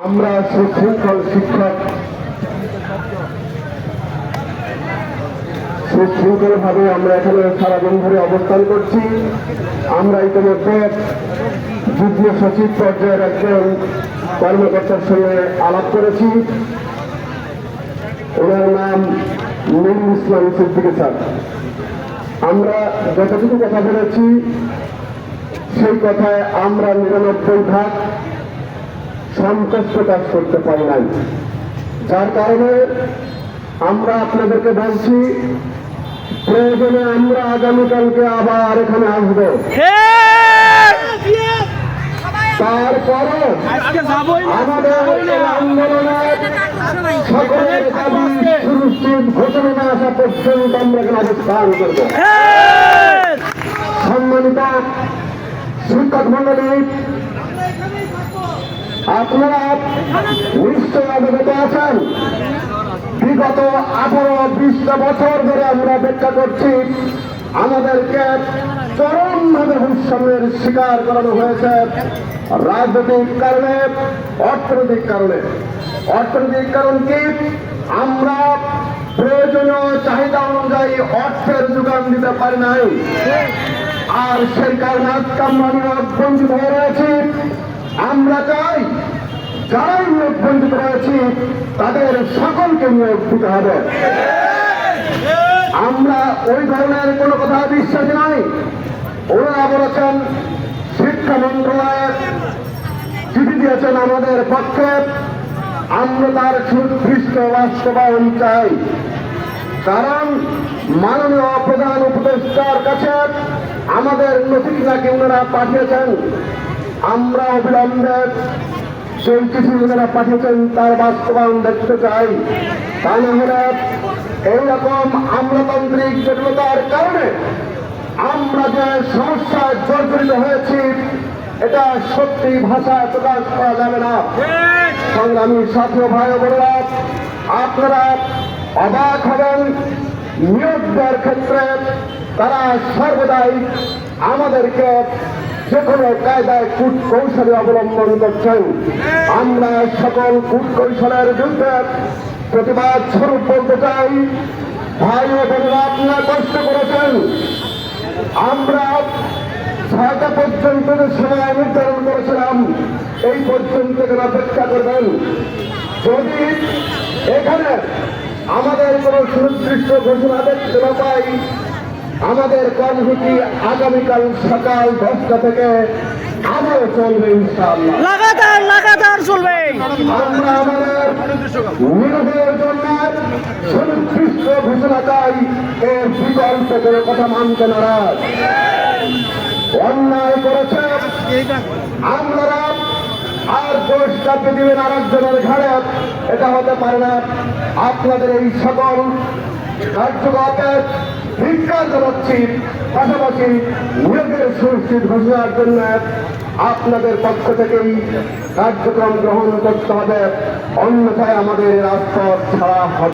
আমরা সুশৃঙ্খল শিক্ষক সুশৃঙ্খলভাবে আমরা এখানে সারাদিন ধরে অবস্থান করছি। আমরা ইতিমধ্যে যুগ্ম সচিব পর্যায়ের একজন কর্মকর্তার সঙ্গে আলাপ করেছি। ওনার নাম নুরুল ইসলাম সিদ্দিকী স্যার। আমরা যতটুকু কথা বলেছি সেই কথায় আমরা 99% সন্তুষ্ট প্রকাশ করতে পারি নাই, যার কারণে আমরা আপনাদেরকে বলছি প্রয়োজনে আমরা আগামীকালকে আবার এখানে আসবো। তারপরও আমাদের আন্দোলনের সকলের দাবি সুনিশ্চিত ঘোষণা না আসা পর্যন্ত আমরা এখানে অবস্থান করবো। সম্মানিত শিক্ষক মন্ডলী, আপনারা নিশ্চয় অবগত আছেন, বিগত 18-20 বছর ধরে আমরা অপেক্ষা করছি। আমাদেরকে চরমভাবে বৈষম্যের শিকার করানো হয়েছে রাজনৈতিক কারণে, অর্থনৈতিক কারণে। অর্থনৈতিক কারণ কি? আমরা প্রয়োজনীয় চাহিদা অনুযায়ী অর্থের যোগান দিতে পারি নাই, আর সেই কারণে আজকে আমরা নিয়োগ বঞ্চিত হয়ে রয়েছি। আমরা চাই যারাই নিয়োগ বঞ্চিত রয়েছি তাদের সকলকে নিয়োগ দিতে হবে। আমরা ওই ধরনের কোনো কথা বিশ্বাসী নয়। ওনারা বলেছেন, শিক্ষা মন্ত্রণালয়ের চিঠি দিয়েছেন আমাদের পক্ষে, আমরা তার সুদৃষ্ট বাস্তবায়ন চাই। কারণ মাননীয় প্রধান উপদেষ্টার কাছে আমাদের নথি নাকি ওনারা পাঠিয়েছেন। আমরা অবিলম্বে সেই চিঠি ওনারা পাঠিয়েছেন তার বাস্তবায়ন দেখতে চাই। তা না হলে এইরকম আমলাতান্ত্রিক জটিলতার কারণে আমরা যে সমস্যায় জর্জরিত হয়েছি এটা সত্যি ভাষায় প্রকাশ করা যাবে না। সংগ্রামী সাথী ভাই বোনেরা, আপনারা অবাক হবেন, নিয়োগ দেওয়ার ক্ষেত্রে তারা সর্বদাই আমাদেরকে যে কোনো কায়দায় কূটকৌশলী অবলম্বন করছেন। আমরা সকল কূটকৌশলের বিরুদ্ধে প্রতিবাদ স্বরূপ বলতে চাই, ভাই ও বোনেরা, আপনারা কষ্ট করেছেন। আমরা 6টা পর্যন্ত যে সময় নির্ধারণ করেছিলাম এই পর্যন্ত এখানে অপেক্ষা করবেন। যদি এখানে আমাদের কোনো সুনির্দিষ্ট ঘোষণা দেখতে না পাই, আমাদের কর্মসূচি আগামীকাল সকাল 10টা থেকে আবারও চলবে ইনশাআল্লাহ। লাগাতার চলবে। আমরা আমাদের নিয়োগের জন্য সুনির্দিষ্ট ঘোষণা চাই, এর বিকল্প কোনো কথা মানতে নারাজ। অন্যায় করেছে আমরা আর দোষ চাপিয়ে দিবেন আরেকজনের ঘাড়ে, এটা হতে পারে না। আপনাদের এই সকল কার্যকলাপের ধিক্কার জানাচ্ছি, পাশাপাশি নিয়োগের সুনিশ্চিত ঘোষণার জন্য আপনাদের পক্ষ থেকেই কার্যক্রম গ্রহণ করতে হবে, অন্যথায় আমাদের রাজপথ ছাড়া হবে।